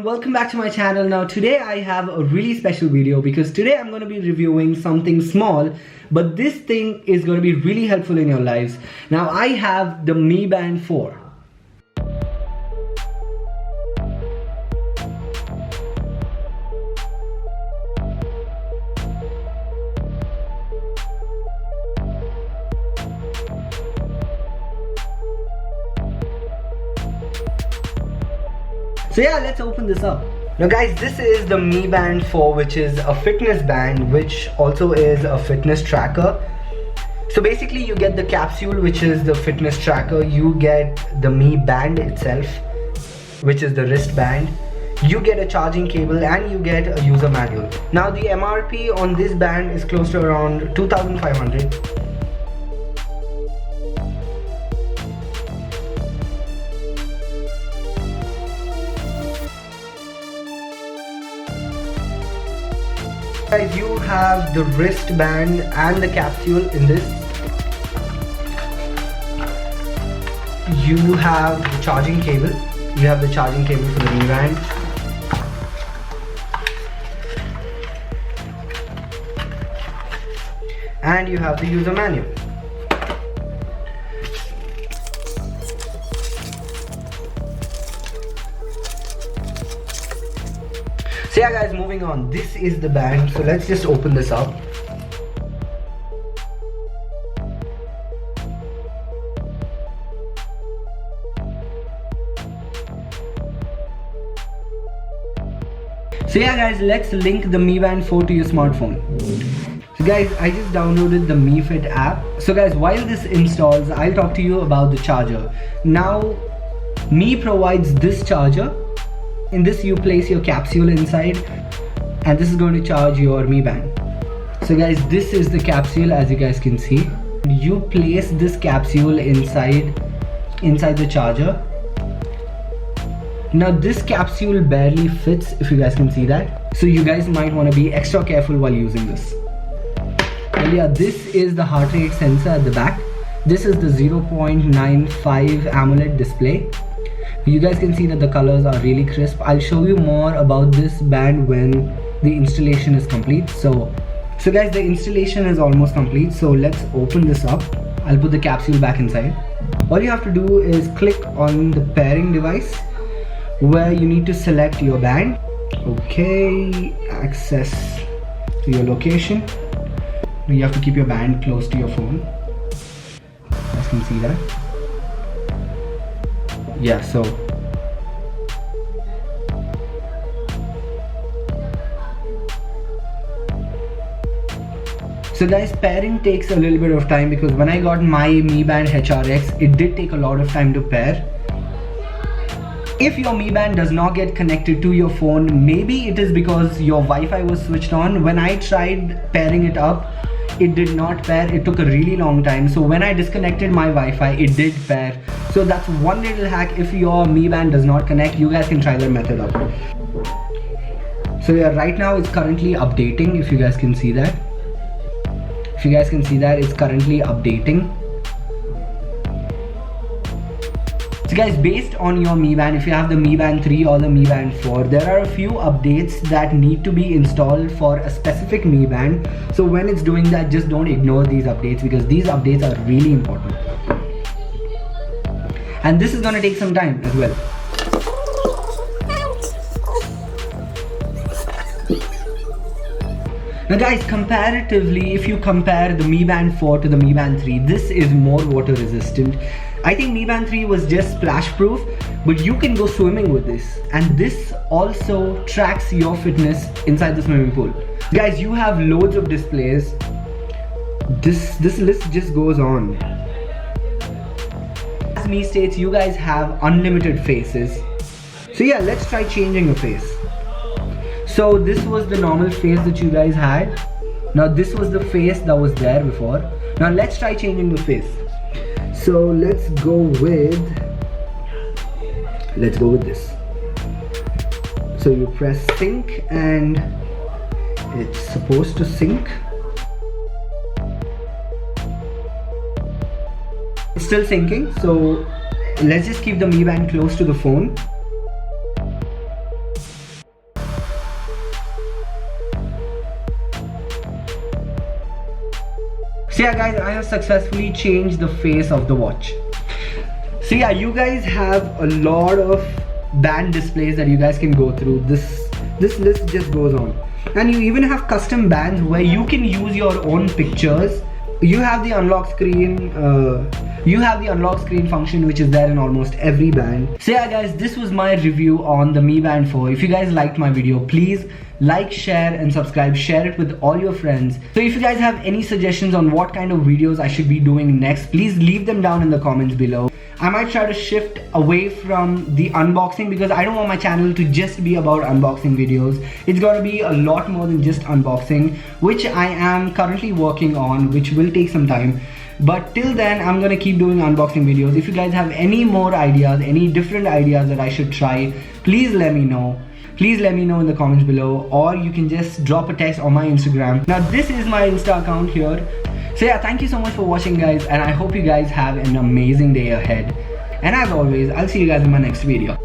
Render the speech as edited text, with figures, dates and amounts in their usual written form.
everyone, welcome back to my channel. Now today I have a really special video because today I'm going to be reviewing something small, but this thing is going to be really helpful in your lives. Now I have the Mi Band 4. So yeah, let's open this up. Now guys, this is the Mi Band 4, which is a fitness band, which also is a fitness tracker. So basically you get the capsule, which is the fitness tracker. You get the Mi Band itself, which is the wristband. You get a charging cable and you get a user manual. Now the MRP on this band is close to around 2,500. Guys, you have the wristband and the capsule in this. You have the charging cable. You have the charging cable for the Mi Band. And you have the user manual. So yeah guys, moving on, this is the band, so let's just open this up. So yeah guys, let's link the Mi Band 4 to your smartphone. So guys, I just downloaded the Mi Fit app. So guys, while this installs, I'll talk to you about the charger. Now, Mi provides this charger. In this you place your capsule inside and this is going to charge your Mi Band. So guys, this is the capsule, as you guys can see. You place this capsule inside the charger. Now this capsule barely fits, if you guys can see that. So you guys might want to be extra careful while using this. Well yeah, this is the heart rate sensor at the back. This is the 0.95 AMOLED display. You guys can see that the colors are really crisp. I'll show you more about this band when the installation is complete. So guys, the installation is almost complete. So let's open this up. I'll put the capsule back inside. All you have to do is click on the pairing device where you need to select your band. Okay, access to your location. You have to keep your band close to your phone. As you can see that. Yeah, so guys, pairing takes a little bit of time because when I got my Mi Band HRX, it did take a lot of time to pair. If your Mi Band does not get connected to your phone, maybe it is because your Wi-Fi was switched on. When I tried pairing it up, it did not pair. It took a really long time. So when I disconnected my Wi-Fi, it did pair. So that's one little hack. If your Mi Band does not connect, you guys can try that method out. So yeah, right now it's currently updating, if you guys can see that. If you guys can see that, it's currently updating. So guys, based on your Mi Band, if you have the Mi Band 3 or the Mi Band 4, there are a few updates that need to be installed for a specific Mi Band. So when it's doing that, just don't ignore these updates because these updates are really important. And this is gonna take some time as well. Now guys, comparatively, if you compare the Mi Band 4 to the Mi Band 3, this is more water resistant. I think Mi Band 3 was just splash proof, but you can go swimming with this. And this also tracks your fitness inside the swimming pool. Guys, you have loads of displays. This list just goes on. As Mi states, you guys have unlimited faces. So yeah, let's try changing a face. So this was the normal face that you guys had. Now this was the face that was there before. Now let's try changing the face. So let's go with this. So you press sync and it's supposed to sync. It's still syncing, so let's just keep the Mi Band close to the phone. So yeah guys, I have successfully changed the face of the watch. So yeah, you guys have a lot of band displays that you guys can go through. This list just goes on. And you even have custom bands where you can use your own pictures. You have the unlock screen function, which is there in almost every band. So yeah guys, this was my review on the Mi Band 4. If you guys liked my video, please like, share and subscribe. Share it with all your friends. So if you guys have any suggestions on what kind of videos I should be doing next, please leave them down in the comments below. I might try to shift away from the unboxing because I don't want my channel to just be about unboxing videos. It's gonna be a lot more than just unboxing, which I am currently working on, which will take some time. But till then, I'm gonna keep doing unboxing videos. If you guys have any more ideas, any different ideas that I should try, please let me know. Please let me know in the comments below, or you can just drop a text on my Instagram. Now this is my Insta account here. So yeah, thank you so much for watching guys, and I hope you guys have an amazing day ahead. And as always, I'll see you guys in my next video.